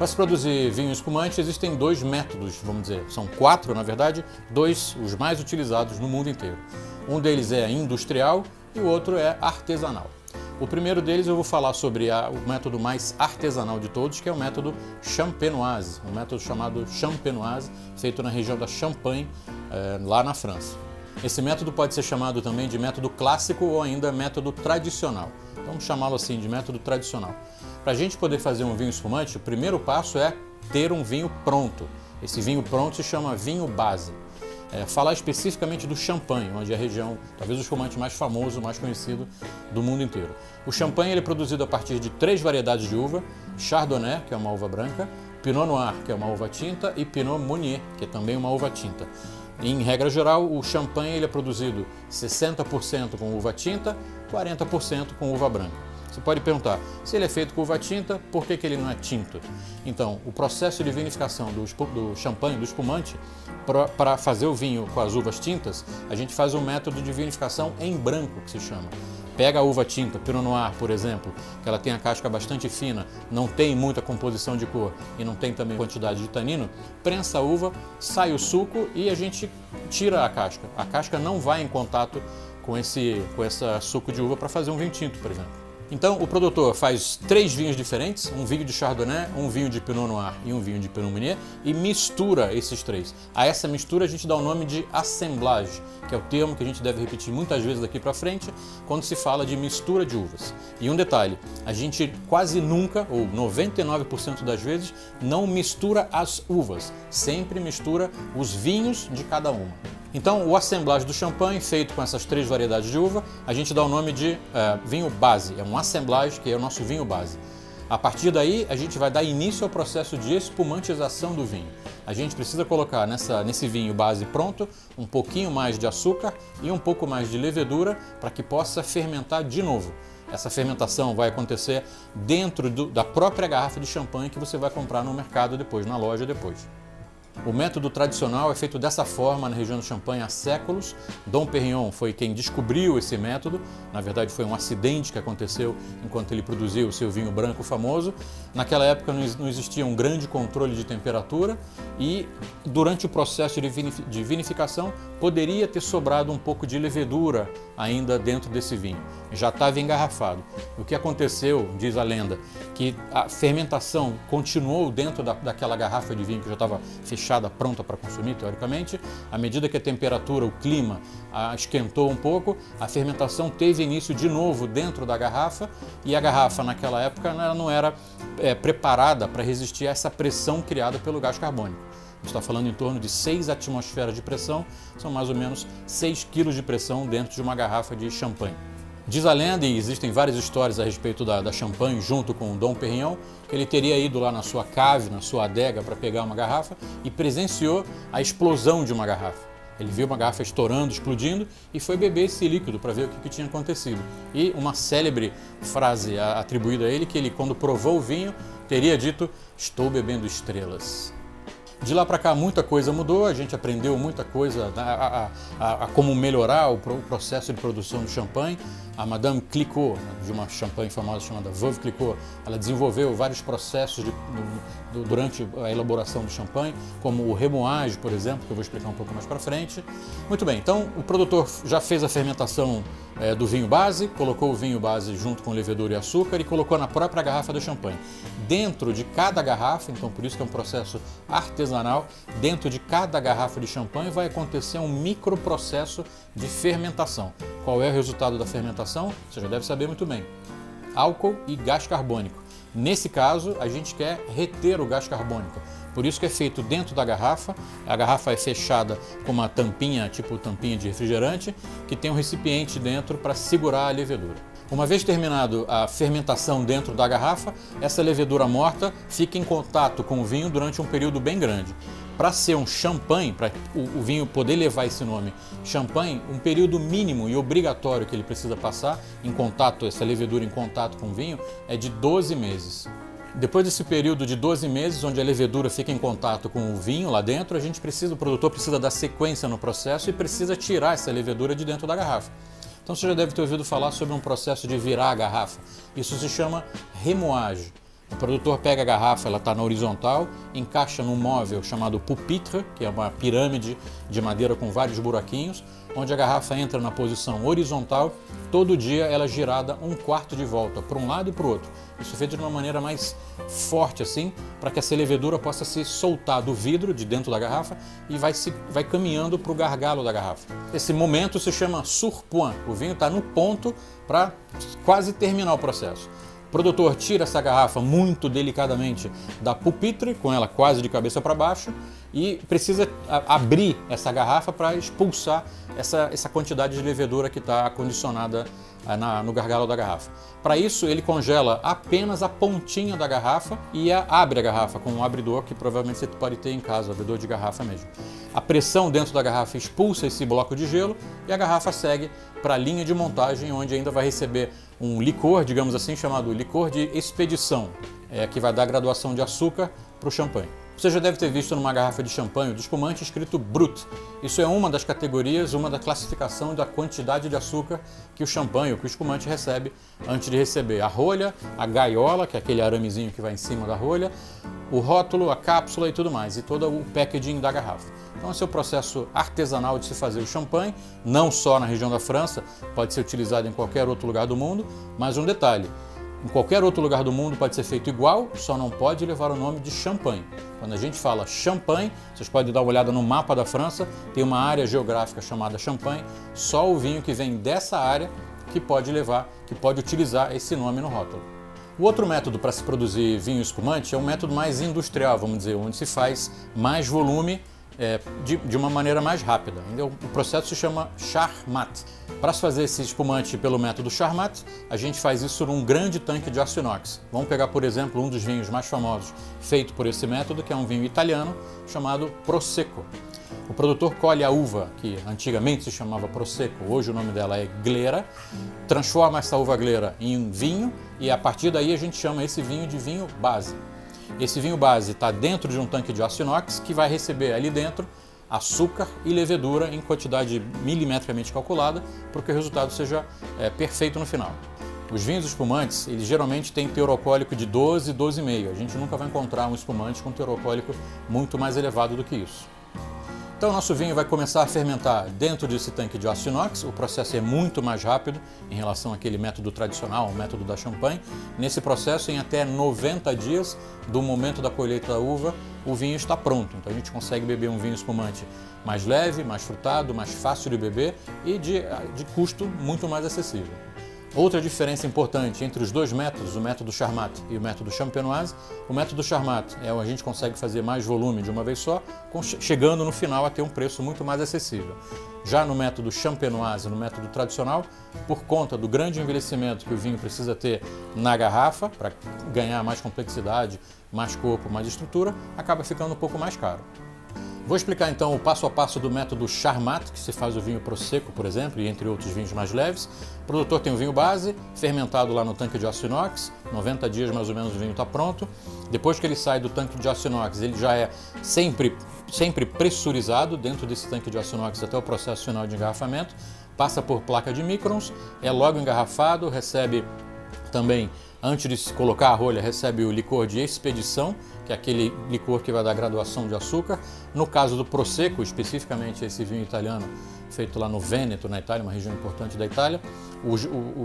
Para se produzir vinho espumante existem dois métodos, vamos dizer, são quatro na verdade, dois os mais utilizados no mundo inteiro. Um deles é industrial e o outro é artesanal. O primeiro deles eu vou falar sobre o método mais artesanal de todos, que é o método champenoise, um método chamado champenoise, feito na região da Champagne, lá na França. Esse método pode ser chamado também de método clássico ou ainda método tradicional. Vamos chamá-lo assim de método tradicional. Para a gente poder fazer um vinho espumante, o primeiro passo é ter um vinho pronto. Esse vinho pronto se chama vinho base. Falar especificamente do champanhe, onde é a região, talvez o espumante mais famoso, mais conhecido do mundo inteiro. O champanhe ele é produzido a partir de três variedades de uva: Chardonnay, que é uma uva branca, Pinot Noir, que é uma uva tinta, e Pinot Meunier, que é também uma uva tinta. Em regra geral, o champanhe ele é produzido 60% com uva tinta, 40% com uva branca. Você pode perguntar, se ele é feito com uva tinta, por que ele não é tinto? Então, o processo de vinificação do champanhe, do espumante, para fazer o vinho com as uvas tintas, a gente faz um método de vinificação em branco, que se chama. Pega a uva tinta, Pinot Noir, por exemplo, que ela tem a casca bastante fina, não tem muita composição de cor e não tem também quantidade de tanino, prensa a uva, sai o suco e a gente tira a casca. A casca não vai em contato com esse suco de uva para fazer um vinho tinto, por exemplo. Então, o produtor faz três vinhos diferentes, um vinho de Chardonnay, um vinho de Pinot Noir e um vinho de Pinot Meunier, e mistura esses três. A essa mistura a gente dá o nome de assemblage, que é o termo que a gente deve repetir muitas vezes daqui para frente, quando se fala de mistura de uvas. E um detalhe, a gente quase nunca, ou 99% das vezes, não mistura as uvas, sempre mistura os vinhos de cada uma. Então, o assemblage do champanhe, feito com essas três variedades de uva, a gente dá o nome de vinho base. É um assemblage que é o nosso vinho base. A partir daí, a gente vai dar início ao processo de espumantização do vinho. A gente precisa colocar nesse vinho base pronto um pouquinho mais de açúcar e um pouco mais de levedura para que possa fermentar de novo. Essa fermentação vai acontecer dentro da própria garrafa de champanhe que você vai comprar no mercado depois, na loja depois. O método tradicional é feito dessa forma na região do Champagne há séculos. Dom Pérignon foi quem descobriu esse método. Na verdade, foi um acidente que aconteceu enquanto ele produziu o seu vinho branco famoso. Naquela época não existia um grande controle de temperatura e durante o processo de vinificação poderia ter sobrado um pouco de levedura ainda dentro desse vinho. Já estava engarrafado. O que aconteceu, diz a lenda, que a fermentação continuou dentro daquela garrafa de vinho que já estava fechada, pronta para consumir, teoricamente. À medida que a temperatura, o clima esquentou um pouco, a fermentação teve início de novo dentro da garrafa e a garrafa naquela época ela não era preparada para resistir a essa pressão criada pelo gás carbônico. A gente está falando em torno de 6 atmosferas de pressão, são mais ou menos 6 quilos de pressão dentro de uma garrafa de champanhe. Diz a lenda, e existem várias histórias a respeito da Champagne junto com o Dom Pérignon, que ele teria ido lá na sua cave, na sua adega, para pegar uma garrafa e presenciou a explosão de uma garrafa. Ele viu uma garrafa estourando, explodindo e foi beber esse líquido para ver o que tinha acontecido. E uma célebre frase atribuída a ele, que ele, quando provou o vinho, teria dito: "Estou bebendo estrelas". De lá para cá muita coisa mudou, a gente aprendeu muita coisa a como melhorar o processo de produção do champanhe. A Madame Clicquot, de uma champanhe famosa chamada Veuve Clicquot, ela desenvolveu vários processos durante a elaboração do champanhe, como o remoage, por exemplo, que eu vou explicar um pouco mais para frente. Muito bem, então o produtor já fez a fermentação do vinho base, colocou o vinho base junto com levedura e açúcar e colocou na própria garrafa do champanhe. Dentro de cada garrafa, então por isso que é um processo artesanal, dentro de cada garrafa de champanhe vai acontecer um microprocesso de fermentação. Qual é o resultado da fermentação? Você já deve saber muito bem. Álcool e gás carbônico. Nesse caso, a gente quer reter o gás carbônico. Por isso que é feito dentro da garrafa. A garrafa é fechada com uma tampinha, tipo tampinha de refrigerante, que tem um recipiente dentro para segurar a levedura. Uma vez terminado a fermentação dentro da garrafa, essa levedura morta fica em contato com o vinho durante um período bem grande. Para ser um champanhe, para o vinho poder levar esse nome champanhe, um período mínimo e obrigatório que ele precisa passar em contato, essa levedura em contato com o vinho, é de 12 meses. Depois desse período de 12 meses, onde a levedura fica em contato com o vinho lá dentro, o produtor precisa dar sequência no processo e precisa tirar essa levedura de dentro da garrafa. Então você já deve ter ouvido falar sobre um processo de virar a garrafa. Isso se chama remoage. O produtor pega a garrafa, ela está na horizontal, encaixa num móvel chamado pupitre, que é uma pirâmide de madeira com vários buraquinhos, onde a garrafa entra na posição horizontal. Todo dia ela é girada um quarto de volta, para um lado e para o outro. Isso é feito de uma maneira mais forte assim, para que essa levedura possa se soltar do vidro de dentro da garrafa e vai caminhando para o gargalo da garrafa. Esse momento se chama surpoint. O vinho está no ponto para quase terminar o processo. O produtor tira essa garrafa muito delicadamente da pupitre, com ela quase de cabeça para baixo, e precisa abrir essa garrafa para expulsar essa quantidade de levedura que está acondicionada no gargalo da garrafa. Para isso, ele congela apenas a pontinha da garrafa e abre a garrafa com um abridor que provavelmente você pode ter em casa, um abridor de garrafa mesmo. A pressão dentro da garrafa expulsa esse bloco de gelo e a garrafa segue para a linha de montagem, onde ainda vai receber um licor, digamos assim, chamado licor de expedição, que vai dar graduação de açúcar para o champanhe. Você já deve ter visto numa garrafa de champanhe de espumante escrito Brut. Isso é uma das categorias, uma da classificação da quantidade de açúcar que o champanhe ou que o espumante recebe antes de receber a rolha, a gaiola, que é aquele aramezinho que vai em cima da rolha, o rótulo, a cápsula e tudo mais, e todo o packaging da garrafa. Então esse é o processo artesanal de se fazer o champanhe, não só na região da França, pode ser utilizado em qualquer outro lugar do mundo, mas um detalhe, em qualquer outro lugar do mundo pode ser feito igual, só não pode levar o nome de champanhe. Quando a gente fala champanhe, vocês podem dar uma olhada no mapa da França, tem uma área geográfica chamada Champagne, só o vinho que vem dessa área que pode utilizar esse nome no rótulo. O outro método para se produzir vinho espumante é um método mais industrial, vamos dizer, onde se faz mais volume de uma maneira mais rápida. O processo se chama Charmat. Para se fazer esse espumante pelo método Charmat, a gente faz isso num grande tanque de aço inox. Vamos pegar, por exemplo, um dos vinhos mais famosos feito por esse método, que é um vinho italiano chamado Prosecco. O produtor colhe a uva, que antigamente se chamava Prosecco, hoje o nome dela é Glera, transforma essa uva Glera em vinho e a partir daí a gente chama esse vinho de vinho base. Esse vinho base está dentro de um tanque de aço inox que vai receber ali dentro açúcar e levedura em quantidade milimetricamente calculada para que o resultado seja perfeito no final. Os vinhos espumantes, eles geralmente têm teor alcoólico de 12, 12,5. A gente nunca vai encontrar um espumante com teor alcoólico muito mais elevado do que isso. Então o nosso vinho vai começar a fermentar dentro desse tanque de aço inox. O processo é muito mais rápido em relação àquele método tradicional, o método da champanhe. Nesse processo, em até 90 dias do momento da colheita da uva, o vinho está pronto. Então a gente consegue beber um vinho espumante mais leve, mais frutado, mais fácil de beber e de custo muito mais acessível. Outra diferença importante entre os dois métodos, o método Charmat e o método Champenoise, o método Charmat a gente consegue fazer mais volume de uma vez só, chegando no final a ter um preço muito mais acessível. Já no método Champenoise, no método tradicional, por conta do grande envelhecimento que o vinho precisa ter na garrafa, para ganhar mais complexidade, mais corpo, mais estrutura, acaba ficando um pouco mais caro. Vou explicar então o passo a passo do método Charmat, que se faz o vinho Prosecco, por exemplo, e entre outros vinhos mais leves. O produtor tem o vinho base, fermentado lá no tanque de aço inox, 90 dias mais ou menos o vinho está pronto. Depois que ele sai do tanque de aço inox, ele já é sempre pressurizado dentro desse tanque de aço inox até o processo final de engarrafamento, passa por placa de microns, é logo engarrafado, recebe também, antes de se colocar a rolha, recebe o licor de expedição, que é aquele licor que vai dar graduação de açúcar. No caso do Prosecco, especificamente esse vinho italiano, feito lá no Vêneto, na Itália, uma região importante da Itália,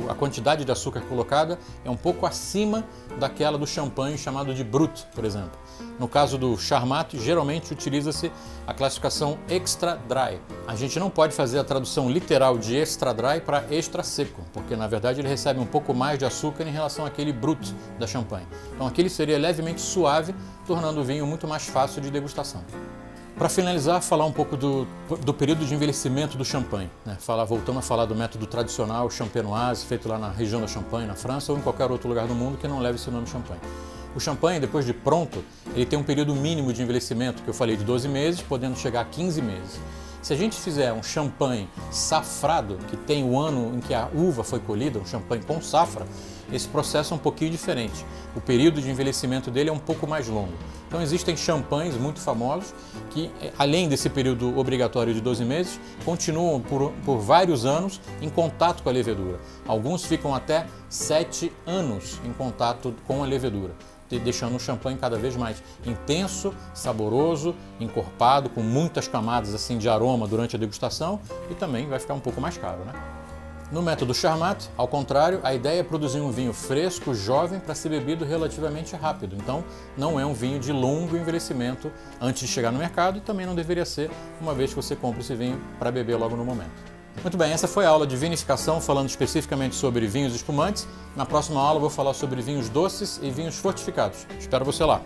a quantidade de açúcar colocada é um pouco acima daquela do champanhe chamado de Brut, por exemplo. No caso do Charmat, geralmente utiliza-se a classificação Extra Dry. A gente não pode fazer a tradução literal de Extra Dry para Extra Seco, porque na verdade ele recebe um pouco mais de açúcar em relação àquele Brut da champanhe. Então aquele seria levemente suave, tornando o vinho muito mais fácil de degustação. Para finalizar, falar um pouco do período de envelhecimento do champanhe, voltando a falar do método tradicional champenoise, feito lá na região da Champagne, na França, ou em qualquer outro lugar do mundo que não leve esse nome champanhe. O champanhe, depois de pronto, ele tem um período mínimo de envelhecimento, que eu falei de 12 meses, podendo chegar a 15 meses. Se a gente fizer um champanhe safrado, que tem o ano em que a uva foi colhida, um champanhe com safra, esse processo é um pouquinho diferente. O período de envelhecimento dele é um pouco mais longo. Então existem champanhes muito famosos que, além desse período obrigatório de 12 meses, continuam por vários anos em contato com a levedura. Alguns ficam até 7 anos em contato com a levedura. deixando um champanhe cada vez mais intenso, saboroso, encorpado, com muitas camadas assim de aroma durante a degustação, e também vai ficar um pouco mais caro, né? No método Charmat, ao contrário, a ideia é produzir um vinho fresco, jovem, para ser bebido relativamente rápido. Então, não é um vinho de longo envelhecimento antes de chegar no mercado, e também não deveria ser, uma vez que você compra esse vinho para beber logo no momento. Muito bem, essa foi a aula de vinificação, falando especificamente sobre vinhos espumantes. Na próxima aula eu vou falar sobre vinhos doces e vinhos fortificados. Espero você lá!